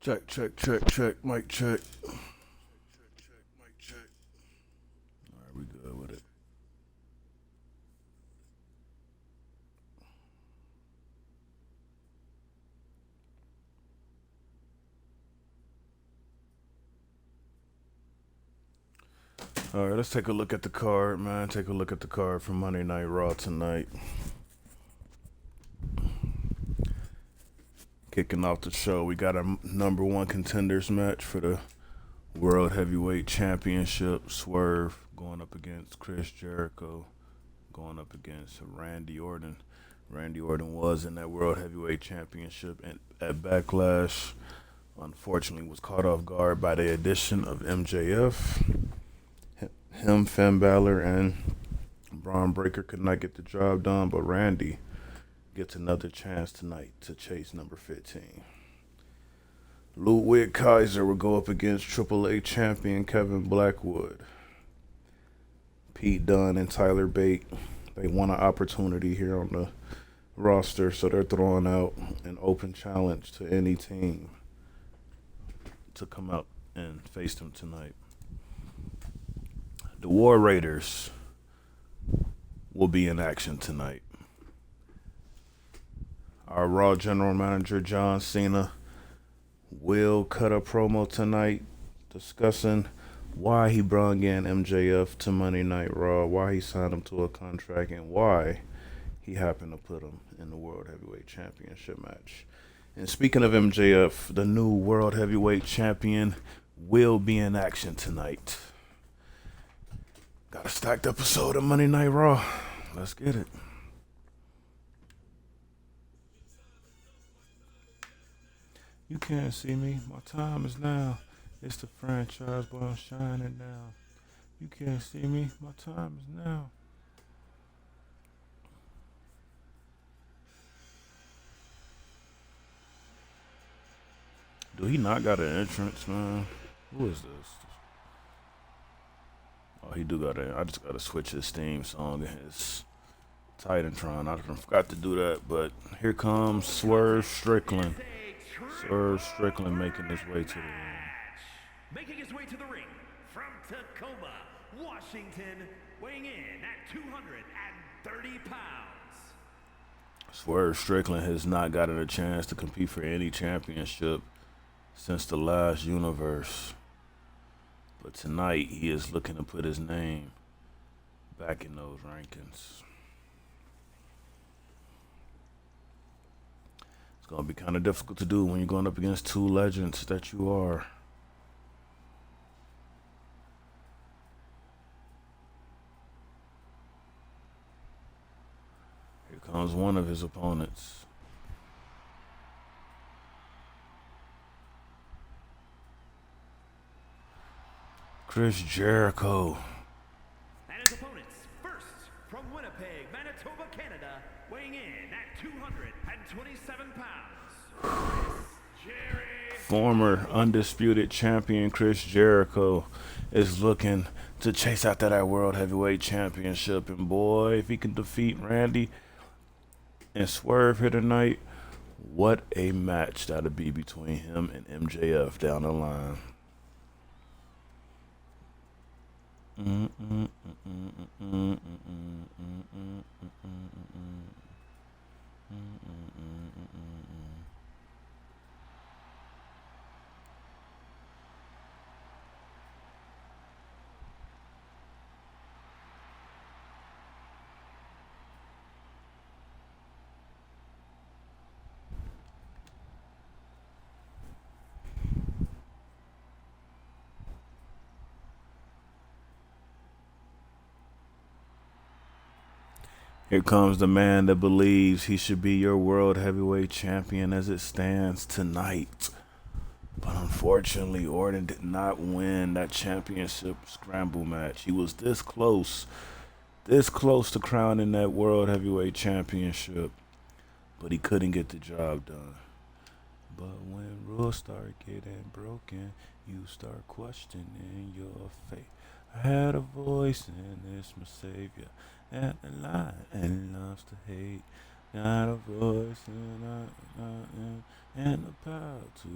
Check. Mic check. All right, we good with it. All right, let's take a look at the card, man. Take a look at the card for Monday Night Raw tonight. Kicking off the show, we got our number one contenders match for the World Heavyweight Championship. Swerve going up against Chris Jericho, going up against Randy Orton. Randy Orton was in that World Heavyweight Championship at Backlash. Unfortunately, was caught off guard by the addition of MJF. Him, Finn Balor, and Braun Breaker could not get the job done, but Randy gets another chance tonight to chase number 15. Ludwig Kaiser will go up against AAA champion Kevin Blackwood. Pete Dunne and Tyler Bate, they want an opportunity here on the roster, so they're throwing out an open challenge to any team to come out and face them tonight. The War Raiders will be in action tonight. Our Raw General Manager, John Cena, will cut a promo tonight discussing why he brought in MJF to Monday Night Raw, why he signed him to a contract, and why he happened to put him in the World Heavyweight Championship match. And speaking of MJF, the new World Heavyweight Champion will be in action tonight. Got a stacked episode of Monday Night Raw. Let's get it. You can't see me. My time is now. It's the franchise, but I'm shining now. You can't see me. My time is now. Do he not got an entrance, man? Who is this? Oh, he do got a. I just gotta switch his theme song and his Titantron. I forgot to do that, but here comes Swerve Strickland. Swerve Strickland making his way to the ring. Making his way to the ring from Tacoma, Washington, weighing in at 230 pounds. Swerve Strickland has not gotten a chance to compete for any championship since the last universe. But tonight, he is looking to put his name back in those rankings. It's going to be kind of difficult to do when you're going up against two legends that you are. Here comes one of his opponents. Chris Jericho. And his opponents, first from Winnipeg, Manitoba, Canada, weighing in at 227 pounds, Chris Former undisputed champion Chris Jericho is looking to chase after that World Heavyweight Championship. And boy, if he can defeat Randy and Swerve here tonight, what a match that'll be between him and MJF down the line. Here comes the man that believes he should be your World Heavyweight Champion as it stands tonight. But unfortunately, Orton did not win that championship scramble match. He was this close to crowning that World Heavyweight Championship, but he couldn't get the job done. But when rules start getting broken, you start questioning your faith. I had a voice and it's my savior. At the line and loves to hate. Got a voice and the power to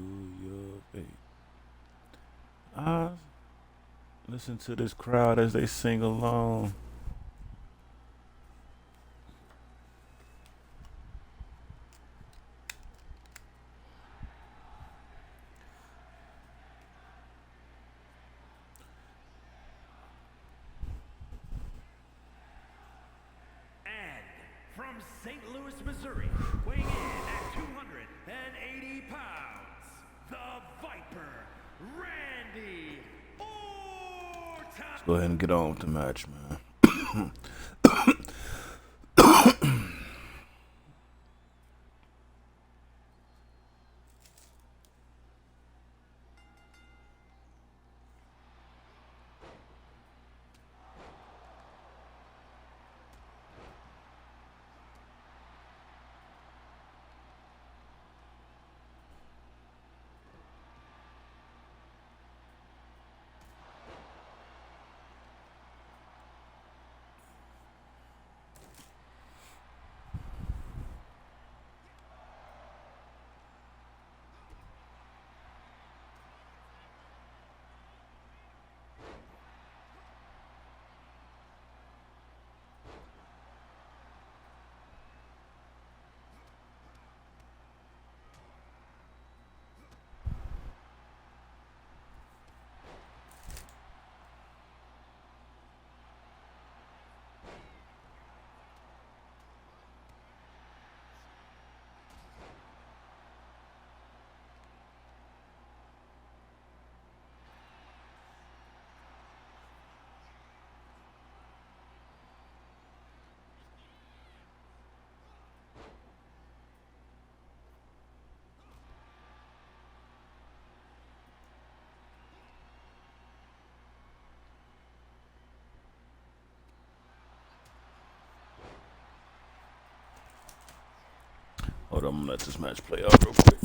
your faith. I listen to this crowd as they sing along. And from St. Louis, Missouri, weighing in at 280 pounds, the Viper, Randy Orton. Let's go ahead and get on with the match, man. Hold on, I'm gonna let this match play out real quick.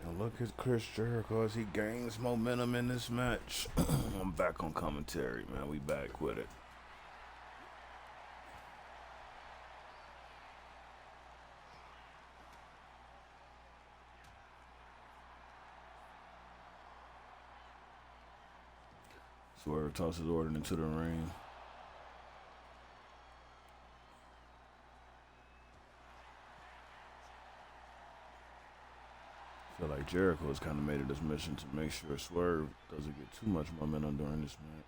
Now look at Chris Jericho as he gains momentum in this match. I'm back on commentary, man. We back with it. Swerve tosses Orton into the ring. I feel like Jericho has kind of made it his mission to make sure Swerve doesn't get too much momentum during this match.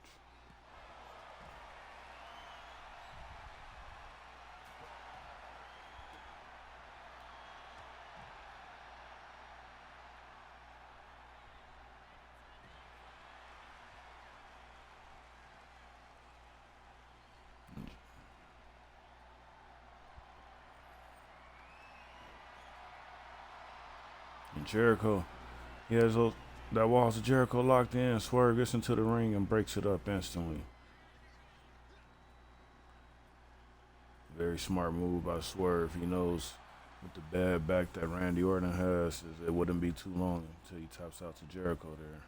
And Jericho, he has that walls of Jericho locked in. Swerve gets into the ring and breaks it up instantly. Very smart move by Swerve. He knows with the bad back that Randy Orton has, it wouldn't be too long until he taps out to Jericho there.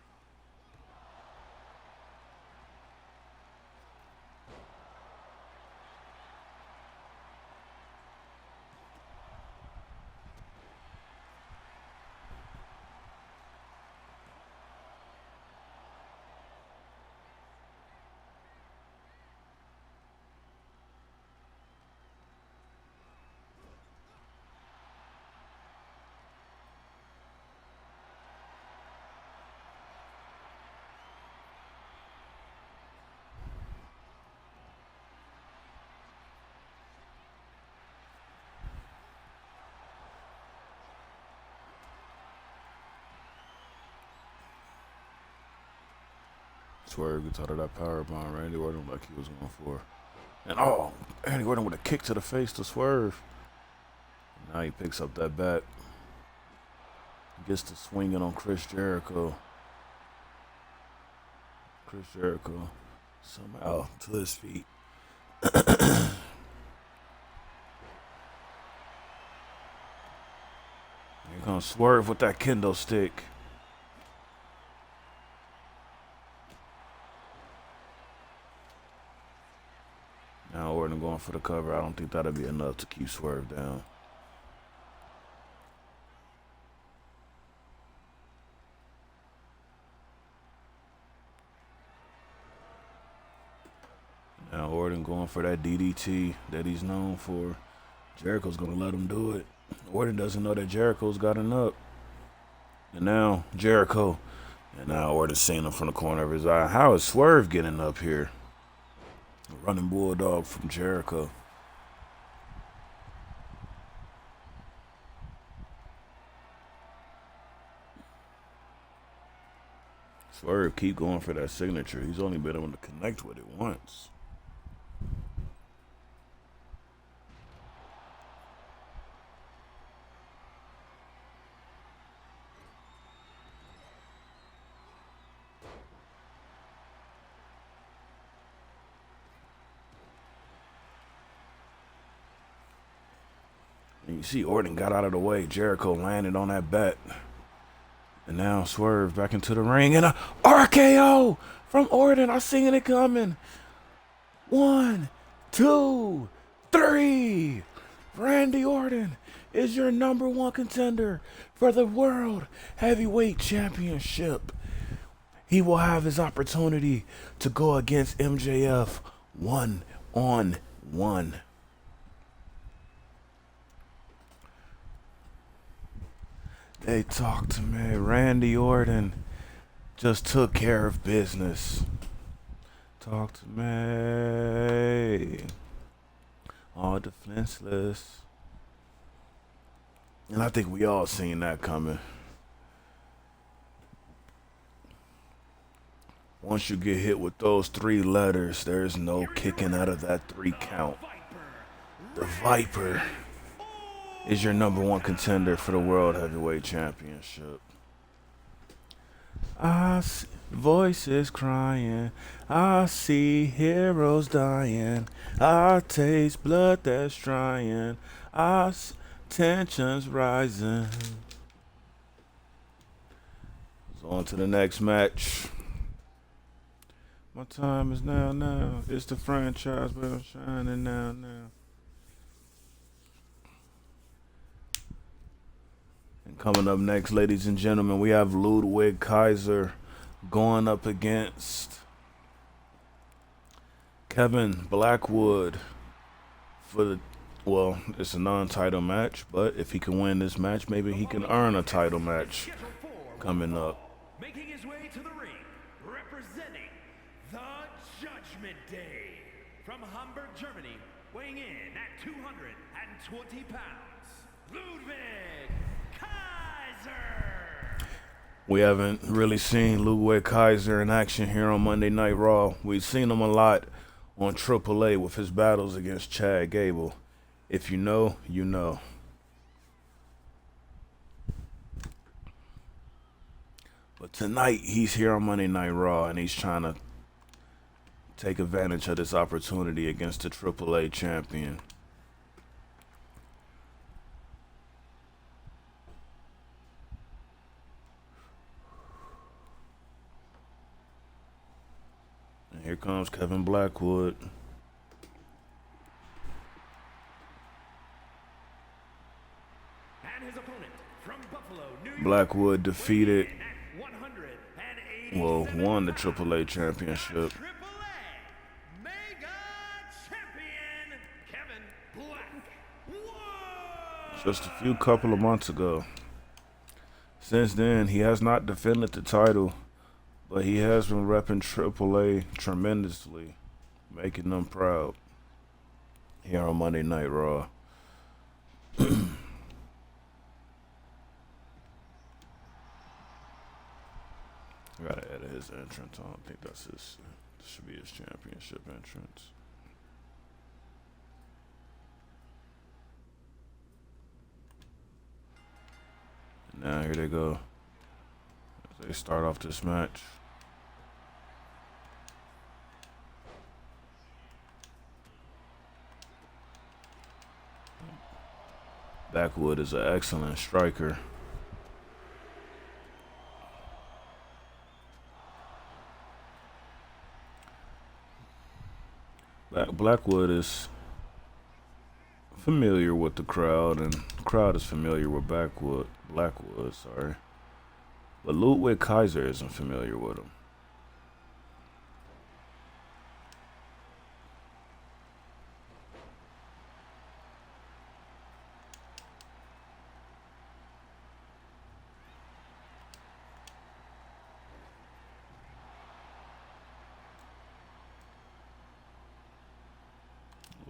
Swerve gets out of that powerbomb. Randy Orton like he was going for. And Randy Orton with a kick to the face to Swerve. Now he picks up that bat. He gets to swinging on Chris Jericho. Chris Jericho somehow to his feet. Here comes Swerve with that kendo stick. Now Orton going for the cover. I don't think that'll be enough to keep Swerve down. Now Orton going for that DDT that he's known for. Jericho's going to let him do it. Orton doesn't know that Jericho's got him up. And now Jericho. And now Orton's seeing him from the corner of his eye. How is Swerve getting up here? A running bulldog from Jericho. Swerve keep going for that signature. He's only been able to connect with it once. And you see Orton got out of the way. Jericho landed on that bat. And now Swerve back into the ring. And a RKO from Orton. I seen it coming. 1, 2, 3. Randy Orton is your #1 contender for the World Heavyweight Championship. He will have his opportunity to go against MJF 1-on-1. They talked to me. Randy Orton just took care of business. Talk to me. All defenseless. And I think we all seen that coming. Once you get hit with those 3 letters, there's no kicking out of that 3 count. The Viper is your #1 contender for the World Heavyweight Championship. I see voices crying. I see heroes dying. I taste blood that's drying. I see tensions rising. So on to the next match. My time is now. It's the franchise, but I'm shining now. And coming up next, ladies and gentlemen, we have Ludwig Kaiser going up against Kevin Blackwood for the well, it's a non-title match, but if he can win this match, maybe he can earn a title match coming up. Making his way to the ring, representing the Judgment Day from Hamburg, Germany, weighing in at 220 pounds, Ludwig Kaiser. We haven't really seen Ludwig Kaiser in action here on Monday Night Raw. We've seen him a lot on AAA with his battles against Chad Gable. If you know, you know. But tonight, he's here on Monday Night Raw, and he's trying to take advantage of this opportunity against the AAA champion. And here comes Kevin Blackwood. And his opponent from Buffalo, New York, Blackwood defeated, won the AAA AAA championship. Mega Champion Kevin Blackwood. Just a few couple of months ago. Since then, he has not defended the title, but he has been repping AAA tremendously, making them proud here on Monday Night Raw. Gotta edit his entrance. I don't think that's his. This should be his championship entrance. And now here they go. As they start off this match. Blackwood is an excellent striker. Blackwood is familiar with the crowd, and the crowd is familiar with Blackwood, sorry. But Ludwig Kaiser isn't familiar with him.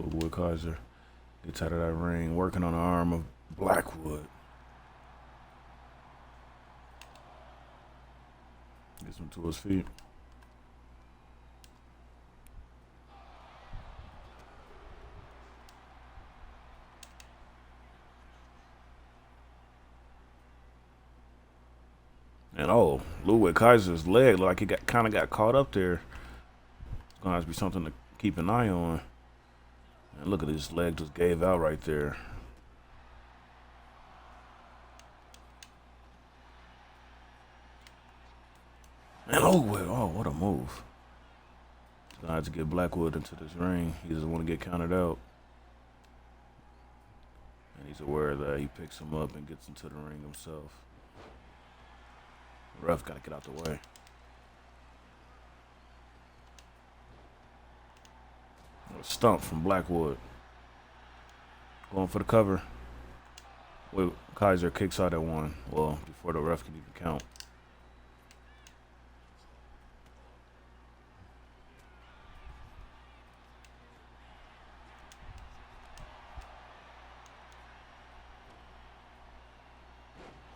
Ludwig Kaiser gets out of that ring, working on the arm of Blackwood. Gets him to his feet. And oh, Ludwig Kaiser's leg looked like he kind of got caught up there. It's gonna have to be something to keep an eye on. And look at his leg just gave out right there. And oh, what a move. He's gonna have to get Blackwood into this ring. He doesn't want to get counted out. And he's aware of that. He picks him up and gets into the ring himself. The ref gotta get out the way. A stump from Blackwood. Going for the cover. Wait, Kaiser kicks out at one. Well, before the ref can even count.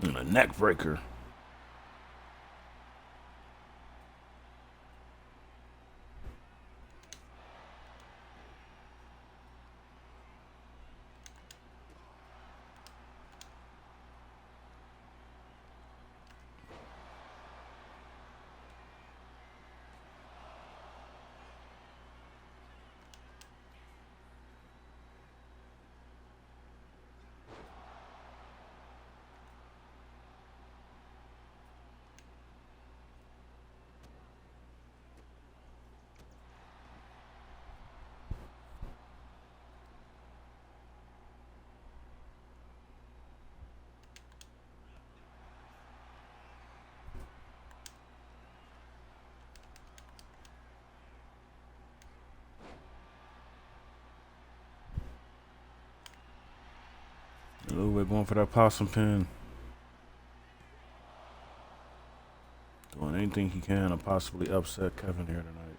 And a neck breaker. We're going for that possum pin. Doing anything he can to possibly upset Kevin here tonight.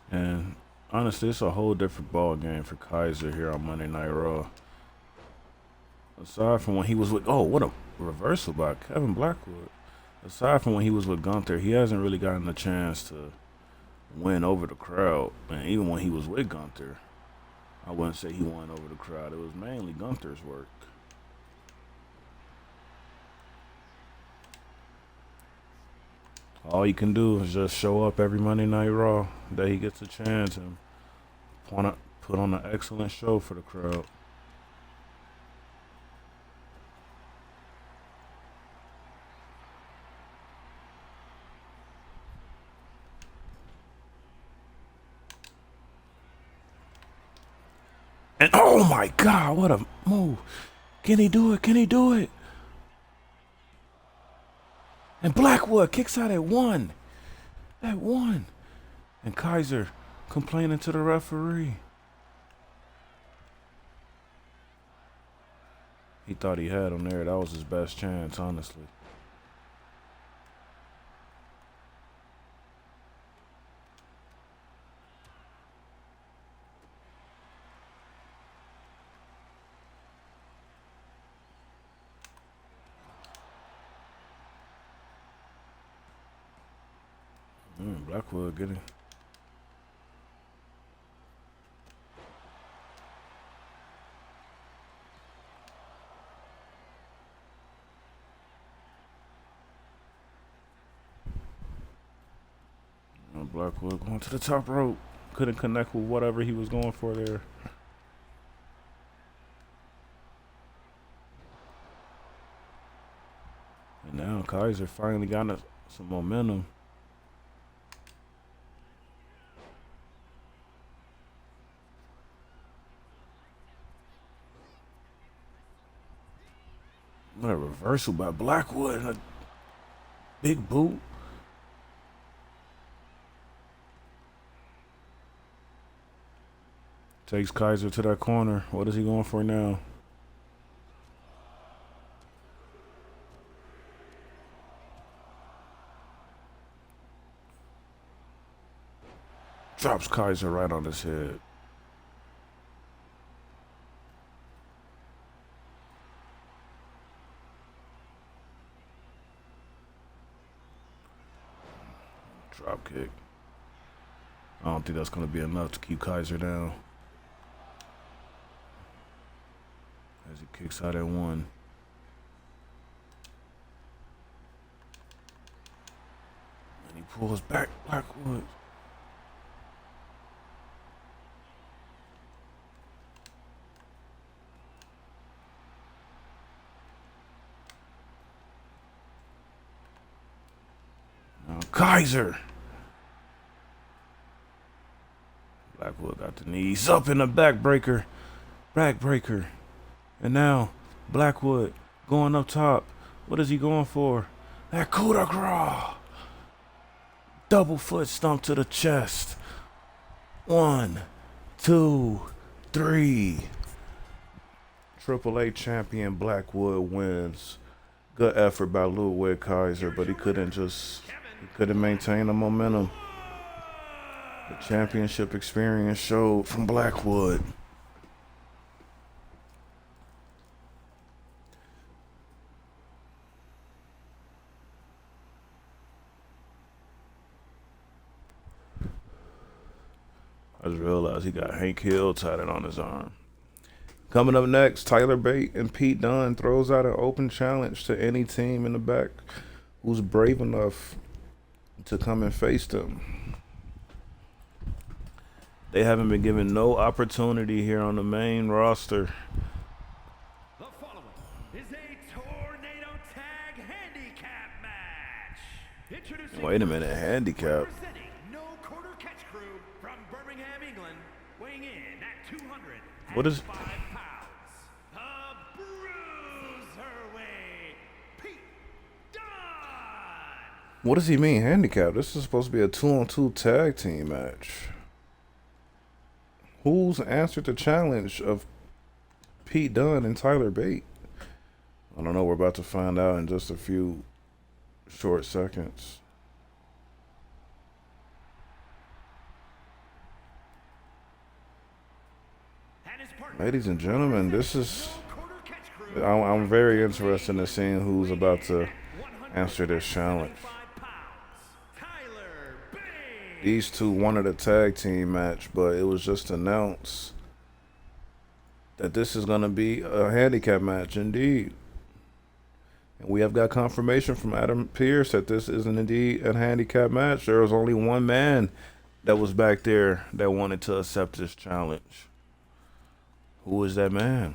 And honestly, it's a whole different ball game for Kaiser here on Monday Night Raw. Aside from when he was with, oh, what a reversal by Kevin Blackwood. Aside from when he was with Gunther, he hasn't really gotten the chance to win over the crowd. And even when he was with Gunther, I wouldn't say he won over the crowd. It was mainly Gunther's work. All he can do is just show up every Monday Night Raw that he gets a chance and put on an excellent show for the crowd. And oh my God, what a move. Can he do it? Can he do it? And Blackwood kicks out at one. At one. And Kaiser complaining to the referee. He thought he had him there. That was his best chance, honestly. Blackwood getting. Blackwood going to the top rope. Couldn't connect with whatever he was going for there. And now Kaiser finally got some momentum. What a reversal by Blackwood and a big boot. Takes Kaiser to that corner. What is he going for now? Drops Kaiser right on his head. Drop kick. I don't think that's going to be enough to keep Kaiser down. As he kicks out at one. And he pulls back Blackwood. Now Kaiser. Blackwood got the knees up in the backbreaker. Backbreaker. And now, Blackwood going up top. What is he going for? That coup de grace. Double foot stomp to the chest. 1, 2, 3. Triple A champion Blackwood wins. Good effort by Ludwig Kaiser, but he couldn't maintain the momentum. The championship experience showed from Blackwood. I just realized he got Hank Hill tatted on his arm. Coming up next, Tyler Bate and Pete Dunne throws out an open challenge to any team in the back who's brave enough to come and face them. They haven't been given no opportunity here on the main roster. The following is a tornado tag handicap match. Introducing Wait a minute, handicap. representing No Quarter Catch Crew from Birmingham, England, weighing in at 205 What is- pounds. The Bruiserweight, Pete Dunne. What does he mean, handicap? This is supposed to be a 2-on-2 tag team match. Who's answered the challenge of Pete Dunne and Tyler Bate? I don't know. We're about to find out in just a few short seconds. And his partner, Ladies and gentlemen, this is... No Quarter Catch Crew, I'm very interested in seeing who's about to answer this challenge. 175 pounds, Tyler Bate. These two wanted a tag team match, but it was just announced that this is going to be a handicap match indeed. And we have got confirmation from Adam Pearce that this is indeed a handicap match. There was only one man that was back there that wanted to accept this challenge. Who is that man?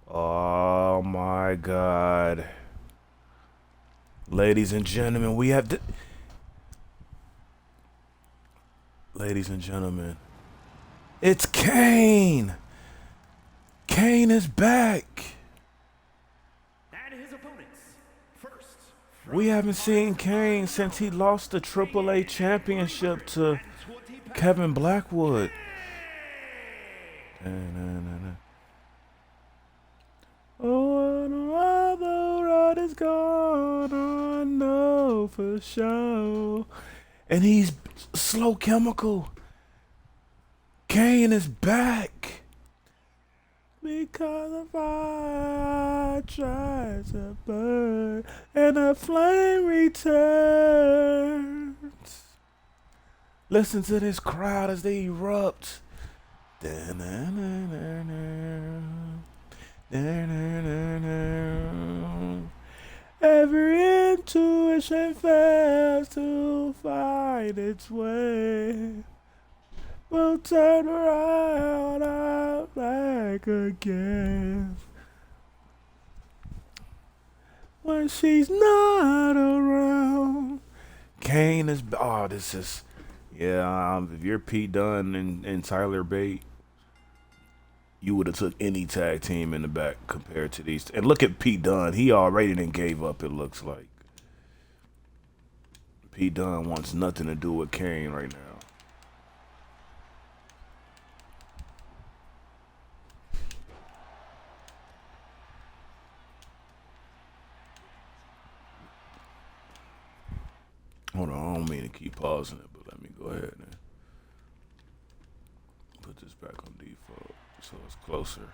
Oh my God. Ladies and gentlemen, we have Ladies and gentlemen, it's Kane. Kane is back. And his opponents. First, We haven't seen Kane since he lost the AAA championship to 20 pounds. Kevin Blackwood. Oh, the road is gone, I know for sure. And he's slow chemical. Kane is back. Because the fire tries to burn and the flame returns. Listen to this crowd as they erupt. Every intuition fails to find its way. We'll turn around our back again. When she's not around. Kane is... Oh, this is... Yeah, if you're Pete Dunne and Tyler Bate, you would have took any tag team in the back compared to these. And look at Pete Dunne. He already done gave up, it looks like. Pete Dunne wants nothing to do with Kane right now. Hold on, I don't mean to keep pausing it, but let me go ahead and put this back on default so it's closer.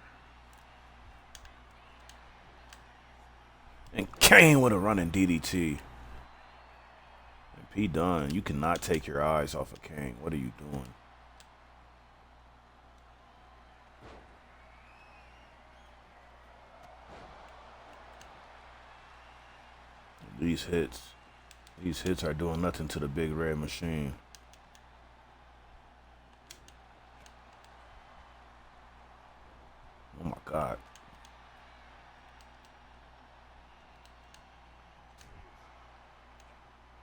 And Kane with a running DDT. And Pete Dunne, you cannot take your eyes off of Kane. What are you doing? These hits are doing nothing to the big red machine. Oh my God.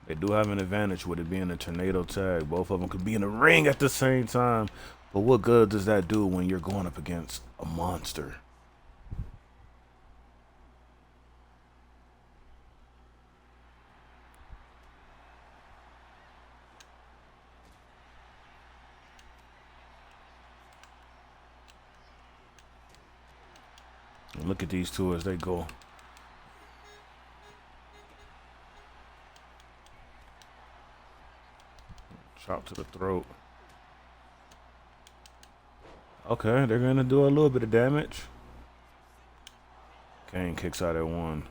They do have an advantage with it being a tornado tag. Both of them could be in the ring at the same time. But what good does that do when you're going up against a monster? And look at these two as they go. Chop to the throat. Okay, they're going to do a little bit of damage. Kane kicks out at one.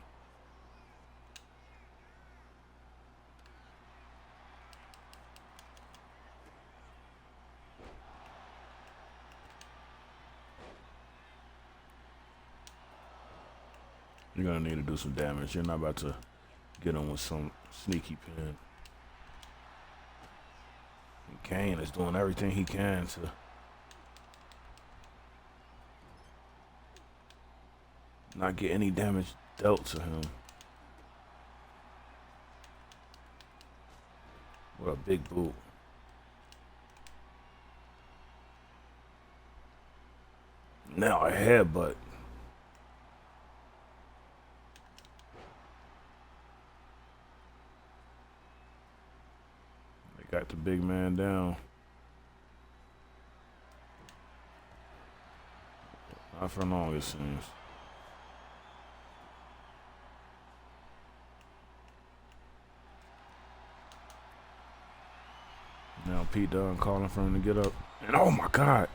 You're gonna need to do some damage. You're not about to get him with some sneaky pin. And Kane is doing everything he can to not get any damage dealt to him. What a big boot. Now a headbutt. They got the big man down. Not for long, it seems. Now Pete Dunne calling for him to get up. And oh my God,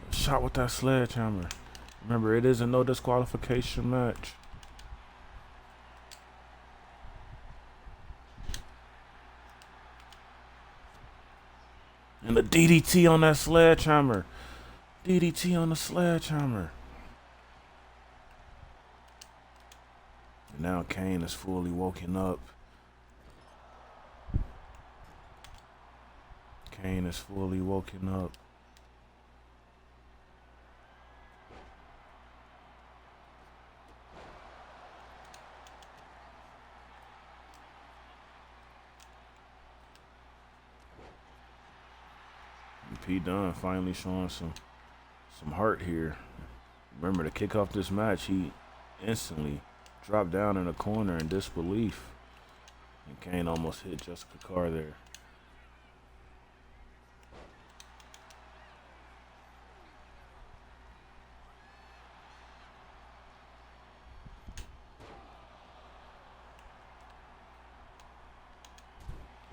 a shot with that sledgehammer. Remember, it is a no disqualification match. And the DDT on that sledgehammer. DDT on the sledgehammer. And now Kane is fully woken up. Kane is fully woken up. And Pete Dunne finally showing some heart here. Remember, to kick off this match, he instantly dropped down in a corner in disbelief. And Kane almost hit Jessica Carr there.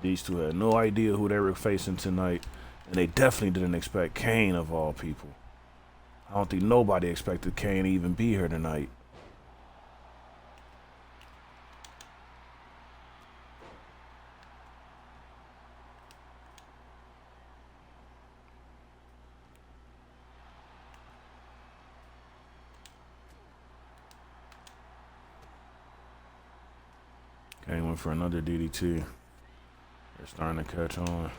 These two had no idea who they were facing tonight, and they definitely didn't expect Kane of all people. I don't think nobody expected Kane to even be here tonight. Kane went for another DDT. They're starting to catch on.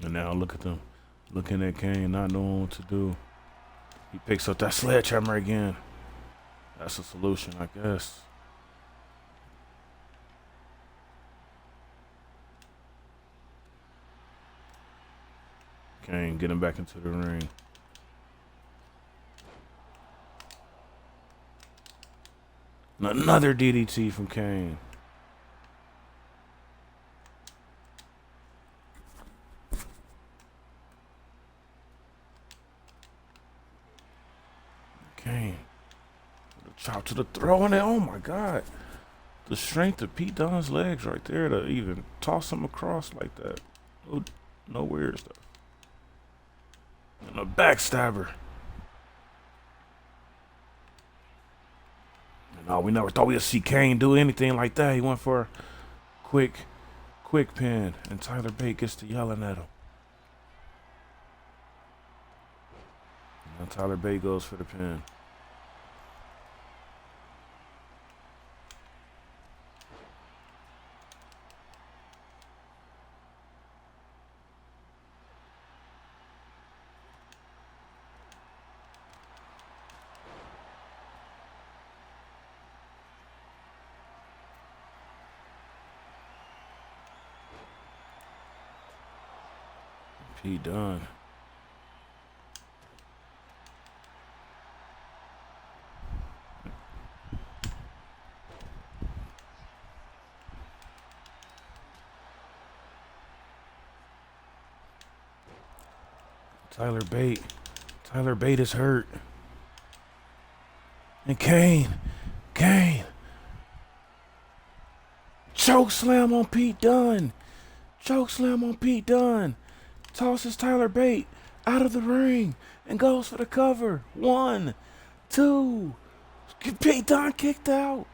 And now look at them, looking at Kane, not knowing what to do. He picks up that sledgehammer again. That's a solution, I guess. Kane getting back into the ring. Another DDT from Kane. Kane. Chop to the throw, and then, oh my God. The strength of Pete Dunne's legs right there to even toss him across like that. No weird stuff. And a backstabber. No, we never thought we'd see Kane do anything like that. He went for a quick pin, and Tyler Bate gets to yelling at him. And Tyler Bate goes for the pin. Pete Dunne. Tyler Bate is hurt. And Kane. Choke slam on Pete Dunne. tosses Tyler Bate out of the ring and goes for the cover. 1, 2. Pete Dunne kicked out.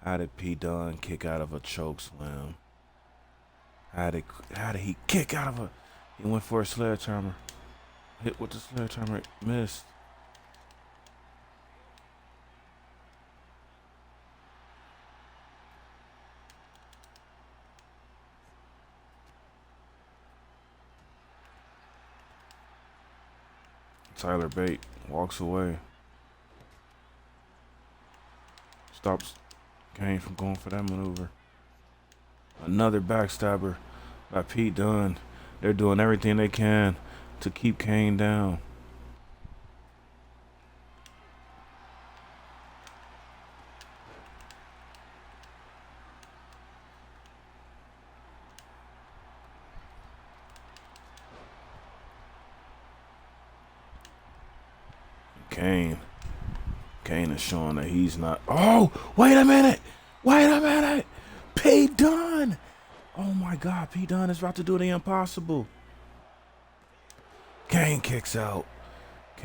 How did Pete Dunne kick out of a choke slam? How did he kick out of a... He went for a sledgehammer. Hit with the sledgehammer. Missed. Tyler Bate walks away. Stops Kane from going for that maneuver. Another backstabber by Pete Dunne. They're doing everything they can to keep Kane down. Kane is showing that he's not. Oh, wait a minute. Pete Dunne. Oh my God, Pete Dunne is about to do the impossible. Kane kicks out.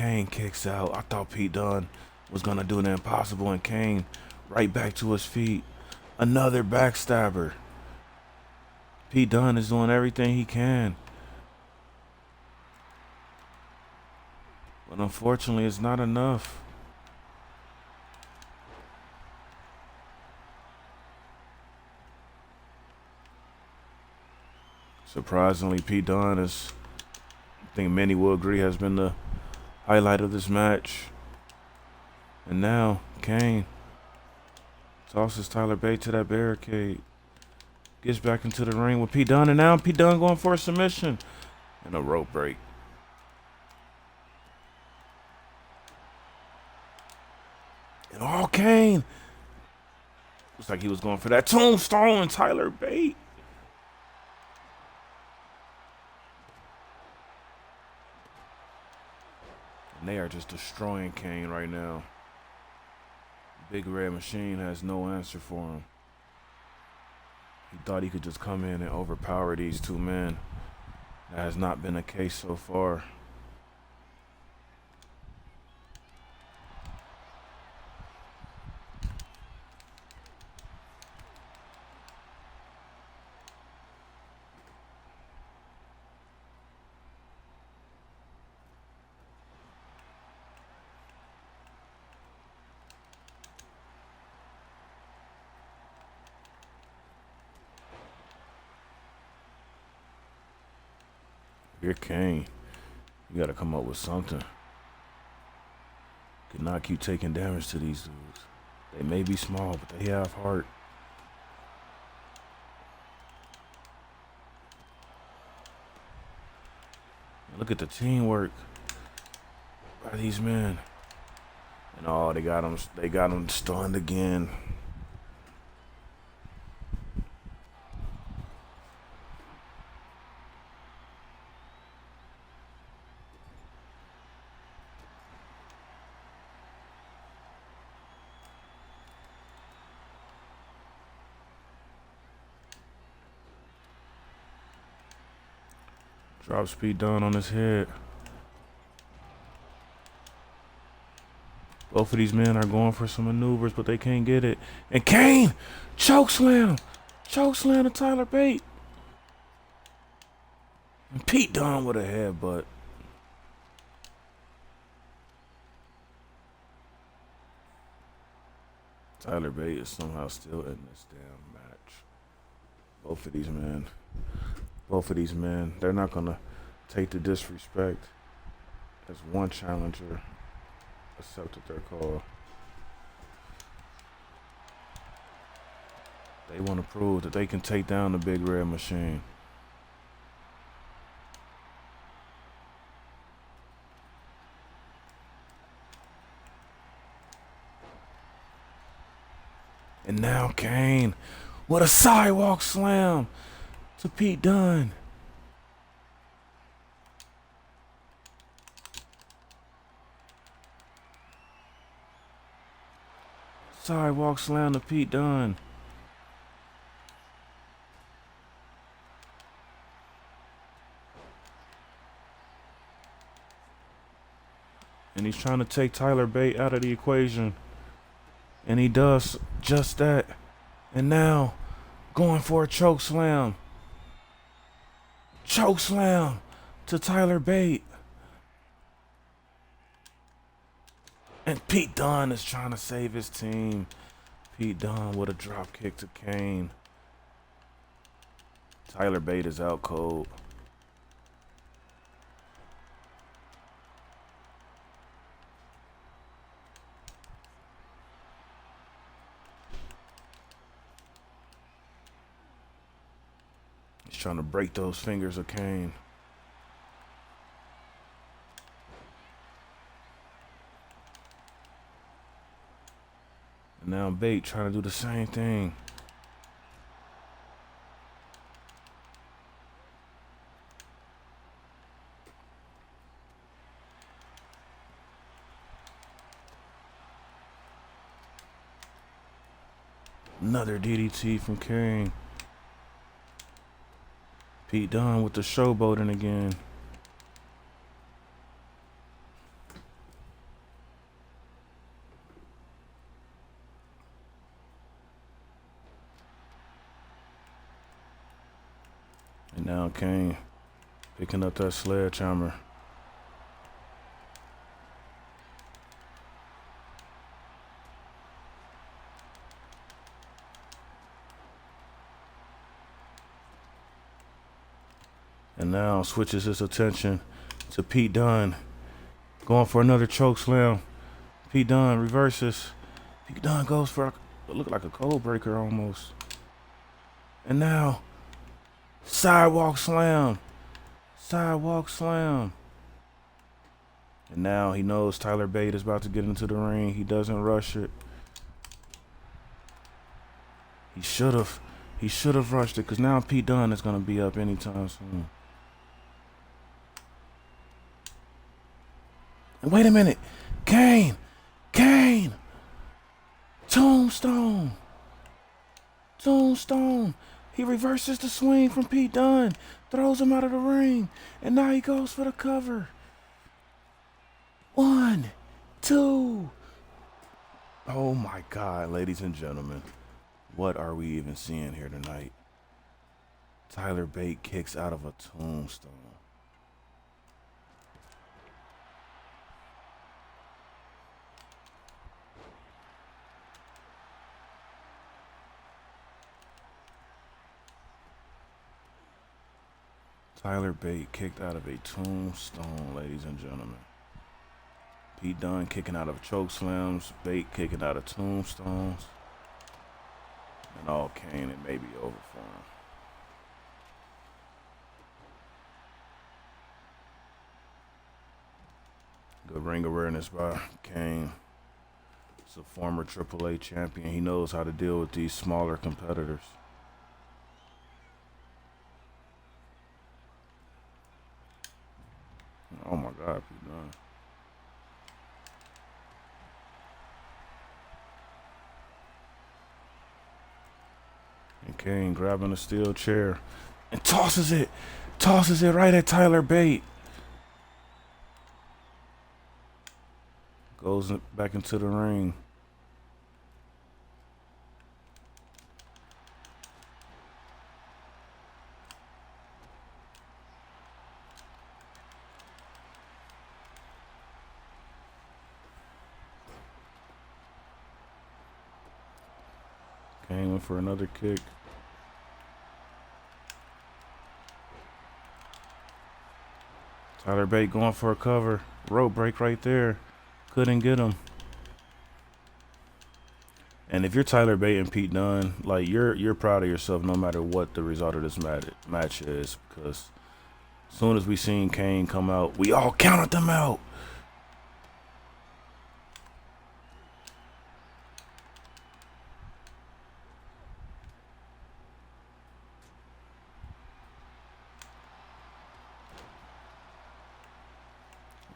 I thought Pete Dunne was gonna do the impossible, and Kane right back to his feet. Another backstabber. Pete Dunne is doing everything he can. But unfortunately, it's not enough. Surprisingly, Pete Dunne is, I think many will agree, has been the highlight of this match. And now, Kane tosses Tyler Bate to that barricade. Gets back into the ring with Pete Dunne, and now Pete Dunne going for a submission. And a rope break. And Kane. Looks like he was going for that tombstone and Tyler Bate. And they are just destroying Kane right now. Big Red Machine has no answer for him. He thought he could just come in and overpower these two men. That has not been the case so far. You're Kane. You gotta come up with something. Could not keep taking damage to these dudes. They may be small, but they have heart. Look at the teamwork by these men. And they got him stunned again. Drops Pete Dunne on his head. Both of these men are going for some maneuvers, but they can't get it. And Kane! Chokeslam! Chokeslam to Tyler Bate. And Pete Dunne with a headbutt. Tyler Bate is somehow still in this damn match. Both of these men, they're not going to take the disrespect as one challenger accepted their call. They want to prove that they can take down the Big Red Machine. And now Kane with a sidewalk slam to Pete Dunne. Sidewalk slam to Pete Dunne. And he's trying to take Tyler Bate out of the equation. And he does just that. And now, going for a choke slam. Choke slam to Tyler Bate. And Pete Dunne is trying to save his team. Pete Dunne with a drop kick to Kane. Tyler Bate is out cold. He's trying to break those fingers of Kane. And now Bate trying to do the same thing. Another DDT from Kane. Pete Dunne with the showboating again. And now Kane picking up that sledgehammer. And now switches his attention to Pete Dunne. Going for another choke slam. Pete Dunne reverses. Pete Dunne goes for a look like a code breaker almost. And now sidewalk slam. Sidewalk slam. And now he knows Tyler Bate is about to get into the ring. He doesn't rush it. He should have. He should have rushed it because now Pete Dunne is going to be up anytime soon. And wait a minute. Kane. Kane. Tombstone. Tombstone. He reverses the swing from Pete Dunne. Throws him out of the ring. And now he goes for the cover. 1, 2. Oh my God, ladies and gentlemen. What are we even seeing here tonight? Tyler Bate kicks out of a tombstone. Tyler Bate kicked out of a tombstone, ladies and gentlemen. Pete Dunne kicking out of choke slams, Bate kicking out of tombstones. And all Kane, it may be over for him. Good ring awareness by Kane. He's a former AAA champion. He knows how to deal with these smaller competitors. Oh my God, Pete Dunne. And Kane grabbing a steel chair and tosses it right at Tyler Bate. Goes back into the ring. Kane went for another kick. Tyler Bate going for a cover. Rope break right there. Couldn't get him. And if you're Tyler Bate and Pete Dunne, like you're proud of yourself no matter what the result of this match is, because as soon as we seen Kane come out, we all counted them out.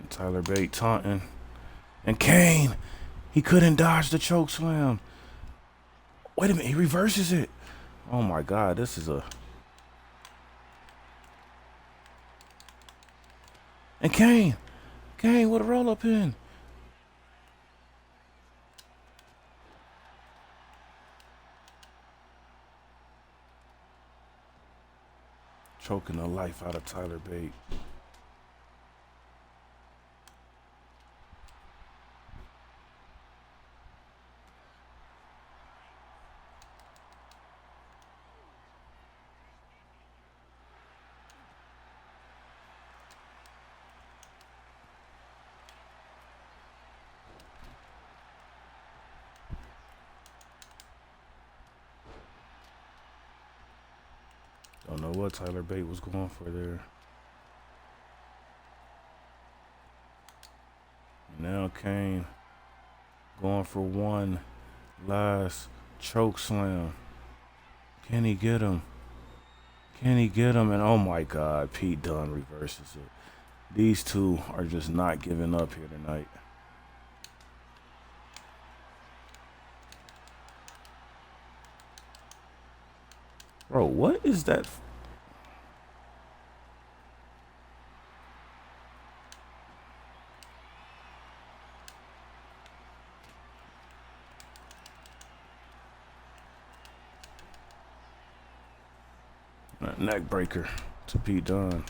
And Tyler Bate taunting. And Kane, he couldn't dodge the choke slam. Wait a minute, he reverses it. Oh my God, this is a... And Kane with a roll-up pin. choking the life out of Tyler Bate. Don't know what Tyler Bate was going for there. Now Kane going for one last choke slam. Can he get him? Can he get him? And oh my God, Pete Dunne reverses it. These two are just not giving up here tonight. Bro, what is that? Neck breaker to Pete Dunne.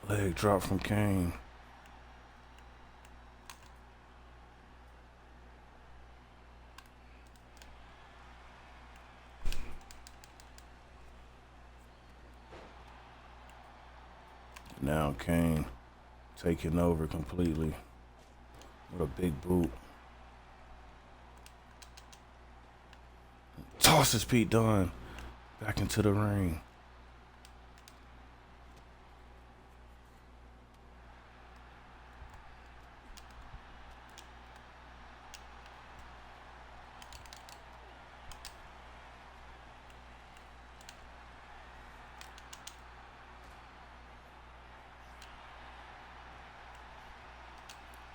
Leg drop from Kane. Now Kane taking over completely with a big boot. Tosses Pete Dunne back into the ring.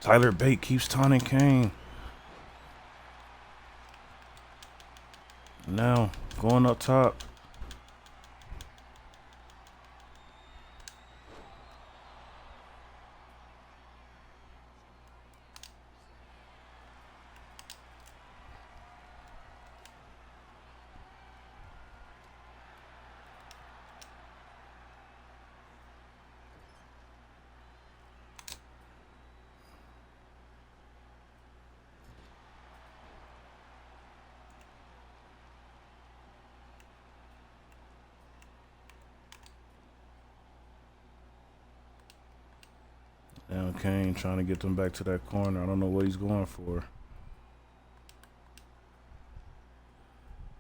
Tyler Bate keeps taunting Kane. Now going up top. Now Kane trying to get them back to that corner. I don't know what he's going for.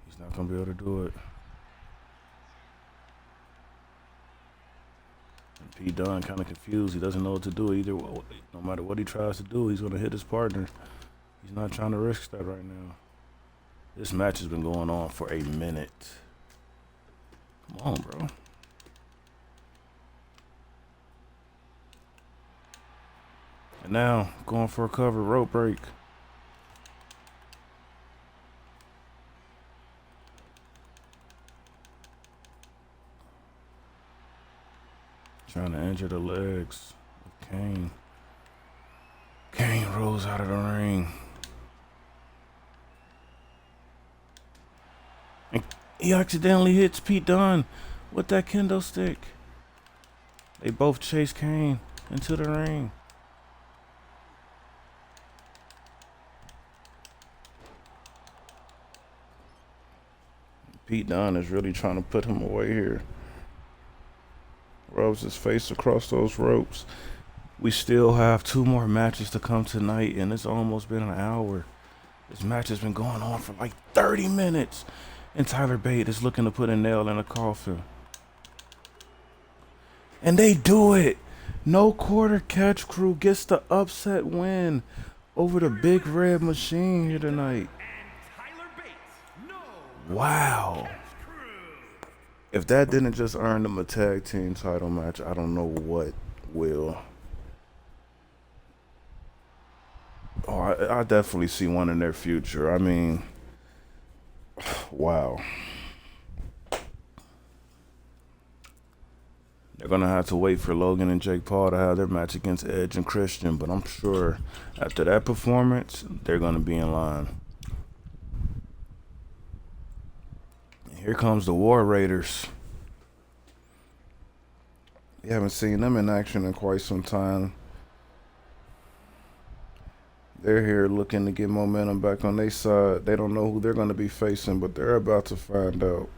He's not going to be able to do it. And Pete Dunne kind of confused. He doesn't know what to do either. No matter what he tries to do, he's going to hit his partner. He's not trying to risk that right now. This match has been going on for a minute. Come on, bro. And now, going for a cover, rope break. Trying to injure the legs of Kane. Kane rolls out of the ring. And he accidentally hits Pete Dunne with that kendo stick. They both chase Kane into the ring. Pete Dunne is really trying to put him away here. Rubs his face across those ropes. We still have 2 more matches to come tonight, and it's almost been an hour. This match has been going on for like 30 minutes, and Tyler Bate is looking to put a nail in a coffin. And they do it. No Quarter Catch Crew gets the upset win over the Big Red Machine here tonight. Wow. If that didn't just earn them a tag team title match, I don't know what will. Oh, I definitely see one in their future. I mean, wow. They're gonna have to wait for Logan and Jake Paul to have their match against Edge and Christian, but I'm sure after that performance, they're gonna be in line. And here comes the War Raiders. You haven't seen them in action in quite some time. They're here looking to get momentum back on their side. They don't know who they're going to be facing, but they're about to find out.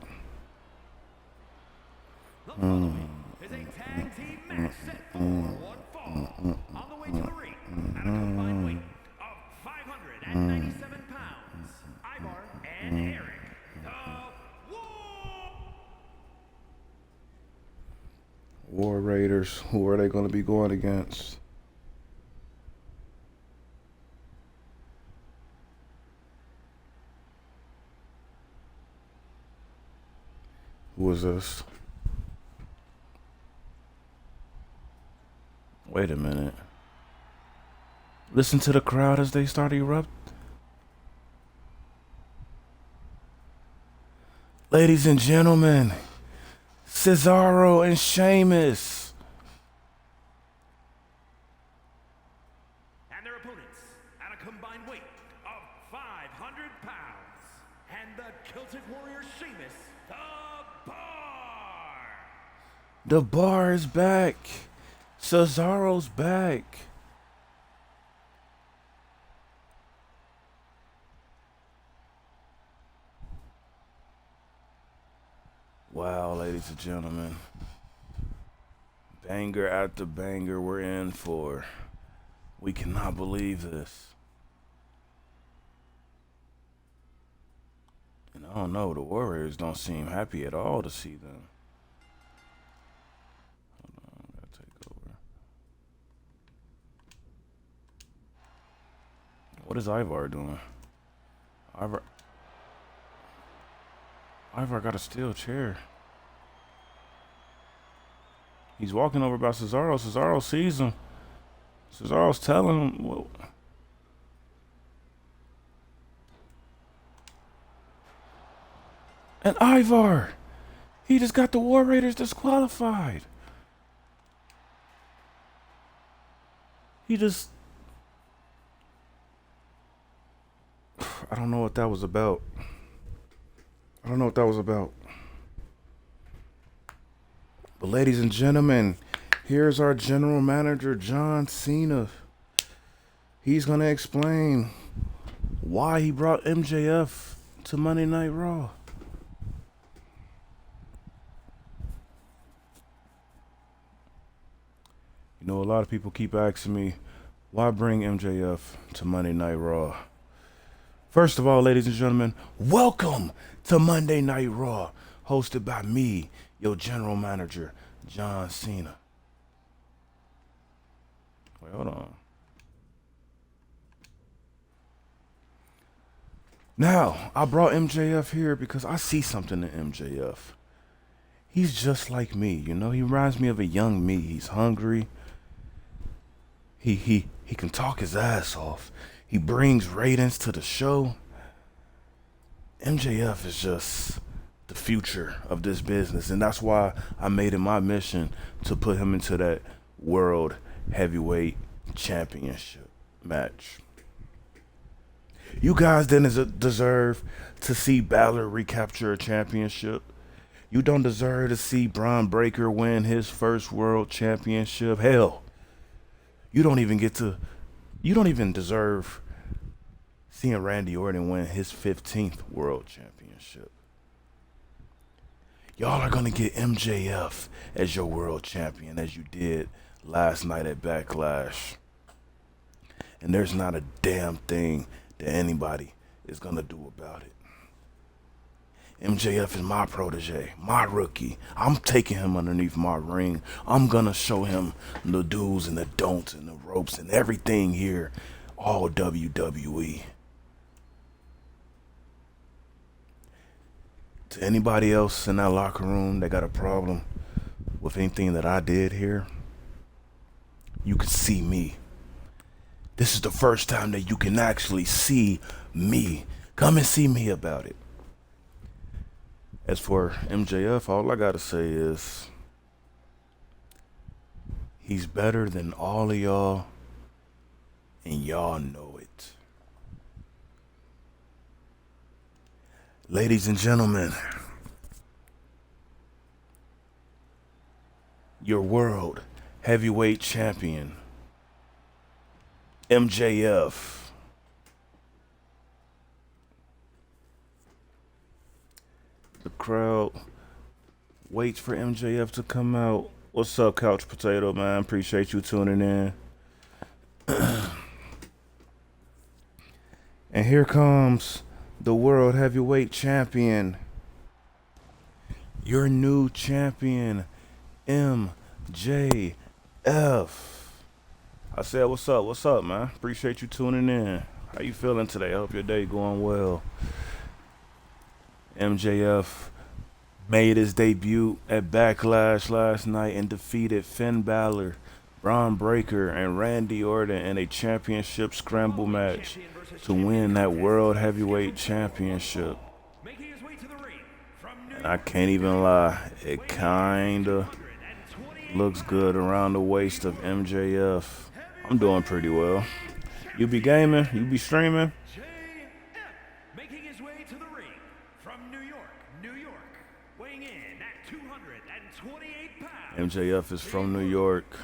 The following is a tag team match set for one fall. On the way to the ring, at a combined weight of 597 pounds, Ivar and Eric, the War Raiders, who are they going to be going against? Who is this? Wait a minute. Listen to the crowd as they start erupting. Ladies and gentlemen, Cesaro and Sheamus. and their opponents at a combined weight of 500 pounds. And the Celtic Warrior Sheamus, the Bar. The Bar is back. Cesaro's back. Wow, ladies and gentlemen. Banger after banger we're in for. We cannot believe this. And I don't know, the Warriors don't seem happy at all to see them. Hold on, I gotta take over. What is Ivar doing? Ivar got a steel chair. He's walking over by Cesaro. Cesaro sees him. Cesaro's telling him, well, and Ivar, he just got the War Raiders disqualified. He just, I don't know what that was about. I don't know what that was about. But ladies and gentlemen, here's our general manager, John Cena. He's going to explain why he brought MJF to Monday Night Raw. You know, a lot of people keep asking me, why bring MJF to Monday Night Raw? First of all, ladies and gentlemen, welcome to Monday Night Raw, hosted by me, your general manager, John Cena. Wait, hold on. Now, I brought MJF here because I see something in MJF. He's just like me, you know? He reminds me of a young me. He's hungry. He can talk his ass off. He brings ratings to the show. MJF is just the future of this business, and that's why I made it my mission to put him into that World Heavyweight Championship match. You guys didn't deserve to see Balor recapture a championship. You don't deserve to see Braun Breaker win his first World Championship. Hell, you don't even deserve seeing Randy Orton win his 15th World Championship. Y'all are going to get MJF as your world champion, as you did last night at Backlash. And there's not a damn thing that anybody is going to do about it. MJF is my protege, my rookie. I'm taking him underneath my ring. I'm going to show him the do's and the don'ts and the ropes and everything here, all WWE. To anybody else in that locker room that got a problem with anything that I did here, you can see me. This is the first time that you can actually see me. Come and see me about it. As for MJF, all I gotta say is He's better than all of y'all, and y'all know it. Ladies and gentlemen, your world heavyweight champion, MJF. The crowd waits for MJF to come out. What's up, Couch Potato, man? Appreciate you tuning in. And here comes the world heavyweight champion, your new champion, MJF. I said, what's up, man? Appreciate you tuning in. How you feeling today? I hope your day going well. MJF made his debut at Backlash last night and defeated Finn Balor, Braun Breaker, and Randy Orton in a championship scramble match to win that World Heavyweight Championship. And I can't even lie, it kinda looks good around the waist of MJF. I'm doing pretty well. You be gaming? You be streaming? Making his way to the ring from New York, weighing in at 228 pounds. MJF is from New York.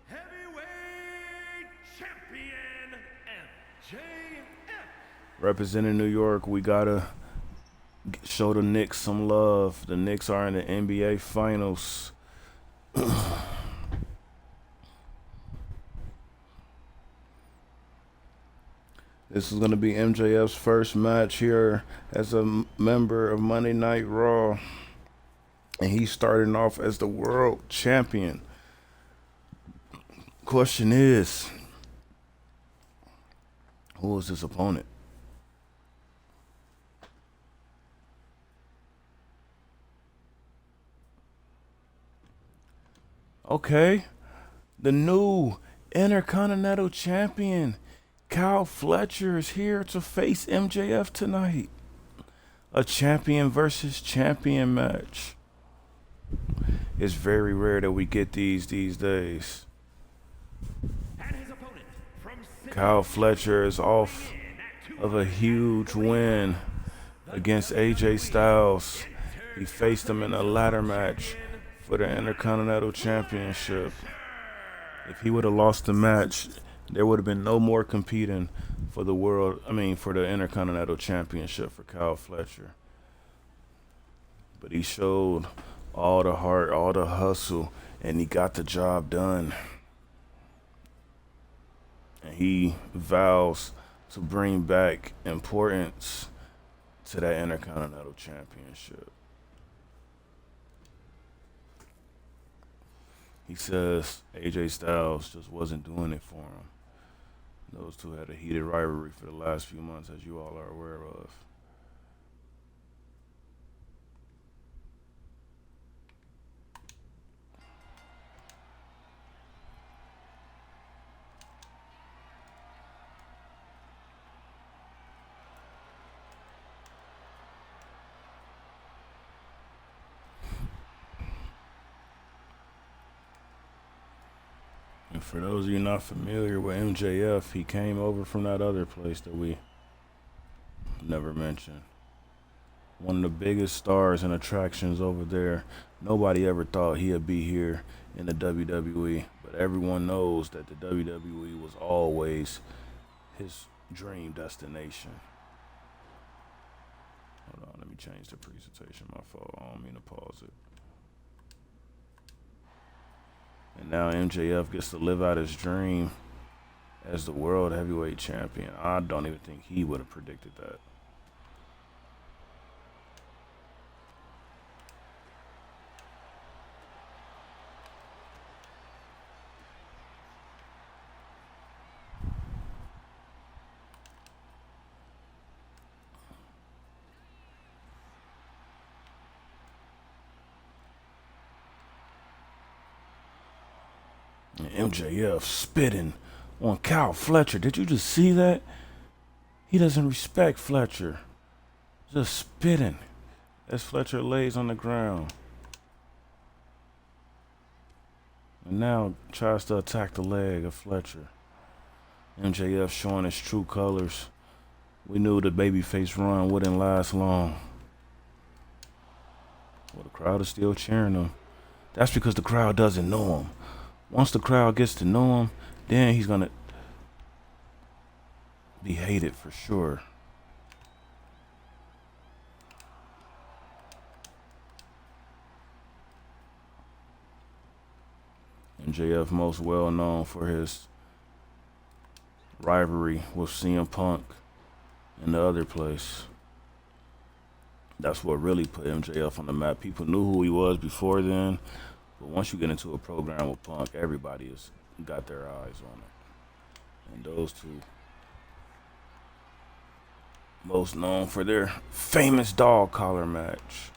Heavyweight champion MJF. Representing New York, we gotta show the Knicks some love. The Knicks are in the NBA Finals. This is going to be MJF's first match here as a member of Monday Night Raw. And he's starting off as the world champion. Question is, who is his opponent? Okay, the new Intercontinental Champion, Kyle Fletcher, is here to face MJF tonight. A champion versus champion match. It's very rare that we get these days. Kyle Fletcher is off of a huge win against AJ Styles. He faced him in a ladder match for the Intercontinental Championship. If he would have lost the match, there would have been no more competing for the for the Intercontinental Championship for Kyle Fletcher. But he showed all the heart, all the hustle, and he got the job done. And he vows to bring back importance to that Intercontinental Championship. He says AJ Styles just wasn't doing it for him. Those two had a heated rivalry for the last few months, as you all are aware of. And for those of you not familiar with MJF, he came over from that other place that we never mentioned. One of the biggest stars and attractions over there. Nobody ever thought he'd be here in the WWE, but everyone knows that the WWE was always his dream destination. Hold on, let me change the presentation. My fault. I don't mean to pause it. And now MJF gets to live out his dream as the world heavyweight champion. I don't even think he would have predicted that. And MJF spitting on Kyle Fletcher. Did you just see that? He doesn't respect Fletcher. Just spitting as Fletcher lays on the ground. And now tries to attack the leg of Fletcher. MJF showing his true colors. We knew the babyface run wouldn't last long. Well, the crowd is still cheering him. That's because the crowd doesn't know him. Once the crowd gets to know him, then he's gonna be hated for sure. MJF most well known for his rivalry with CM Punk in the other place. That's what really put MJF on the map. People knew who he was before then, but once you get into a program with Punk, everybody has got their eyes on it. And those two, most known for their famous dog collar match.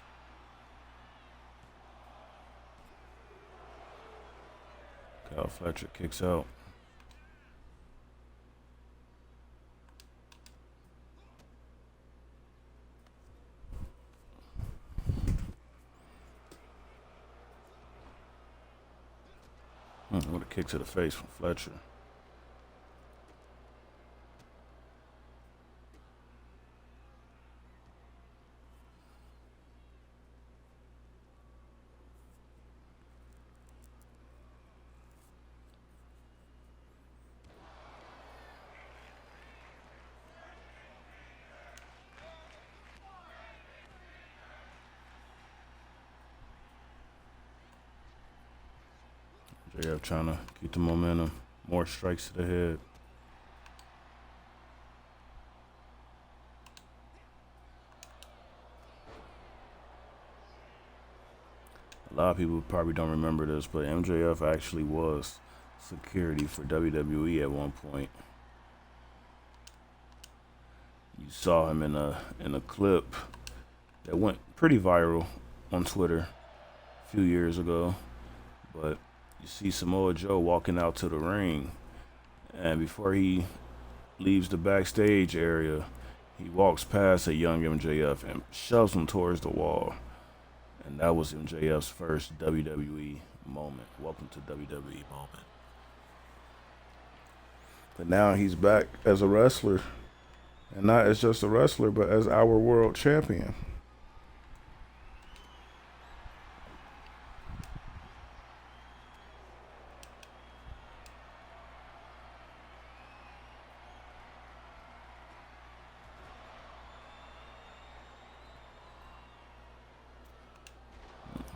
Cal Fletcher kicks out. What a kick to the face from Fletcher. JF trying to keep the momentum. More strikes to the head. A lot of people probably don't remember this, but MJF actually was security for WWE at one point. You saw him in a clip that went pretty viral on Twitter a few years ago, but you see Samoa Joe walking out to the ring, and before he leaves the backstage area, he walks past a young MJF and shoves him towards the wall. And that was MJF's first WWE moment. Welcome to WWE moment. But now he's back as a wrestler, and not as just a wrestler, but as our world champion.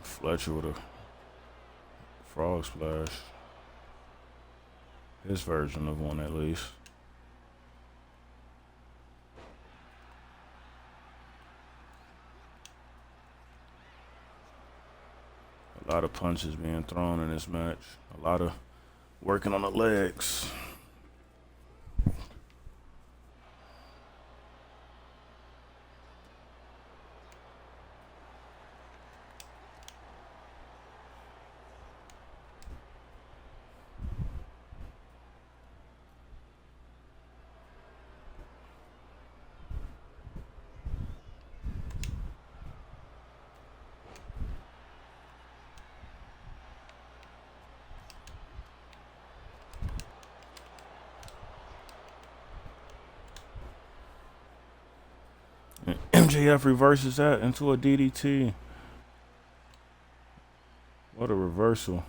Fletcher with a frog splash. His version of one, at least. A lot of punches being thrown in this match. A lot of working on the legs. MJF reverses that into a DDT. What a reversal.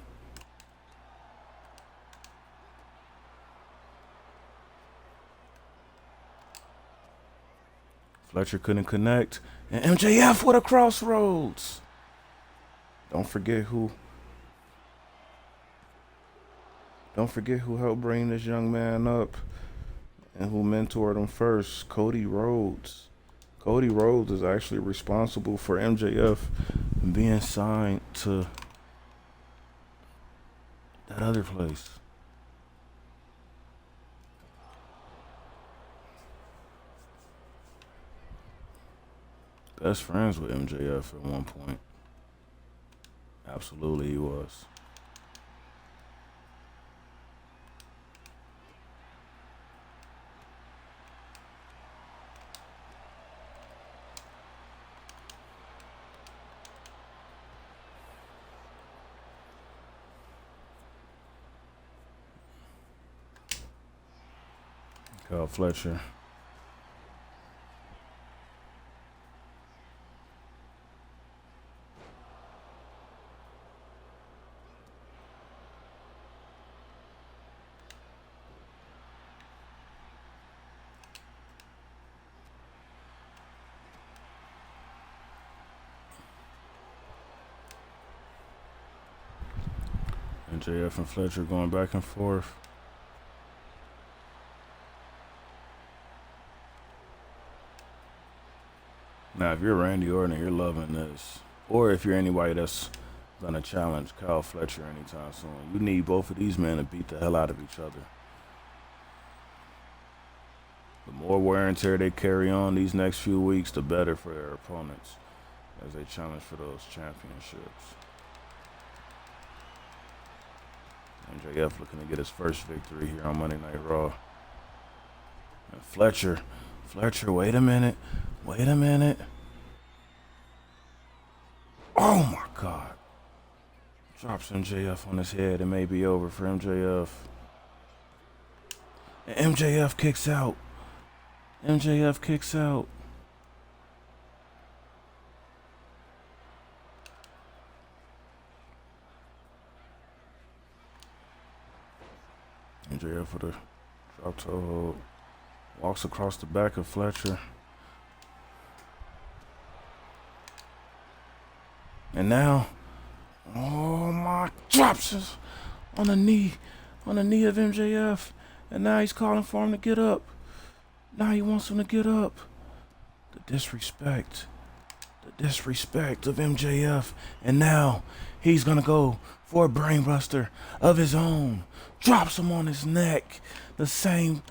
Fletcher couldn't connect. And MJF with a crossroads. Don't forget who helped bring this young man up and who mentored him first. Cody Rhodes. Cody Rhodes is actually responsible for MJF being signed to that other place. Best friends with MJF at one point. Absolutely he was. Kyle Fletcher. MJF and Fletcher going back and forth. Now, if you're Randy Orton and you're loving this, or if you're anybody that's going to challenge Kyle Fletcher anytime soon, you need both of these men to beat the hell out of each other. The more wear and tear they carry on these next few weeks, the better for their opponents as they challenge for those championships. MJF looking to get his first victory here on Monday Night Raw. And Fletcher, wait a minute. Oh my God. Drops MJF on his head. It may be over for MJF. And MJF kicks out. MJF with a drop toe hold. Walks across the back of Fletcher. And now, oh my, drops us on the knee of MJF. And now he's calling for him to get up. Now he wants him to get up. The disrespect of MJF. And now he's going to go for a brainbuster of his own. Drops him on his neck. The same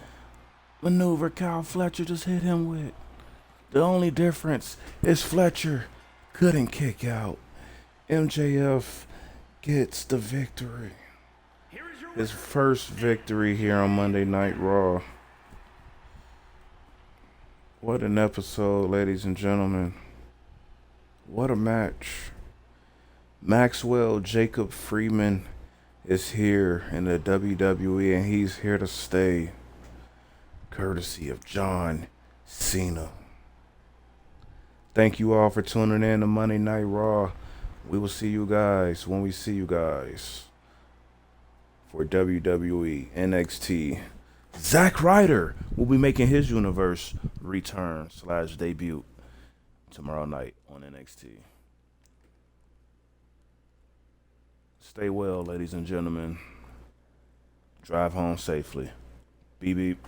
maneuver Kyle Fletcher just hit him with. The only difference is Fletcher couldn't kick out. MJF gets the victory. His first victory here on Monday Night Raw. What an episode, ladies and gentlemen. What a match. Maxwell Jacob Freeman is here in the WWE, and he's here to stay, courtesy of John Cena. Thank you all for tuning in to Monday Night Raw. We will see you guys when we see you guys for WWE NXT. Zack Ryder will be making his universe return / debut tomorrow night on NXT. Stay well, ladies and gentlemen. Drive home safely. Beep beep.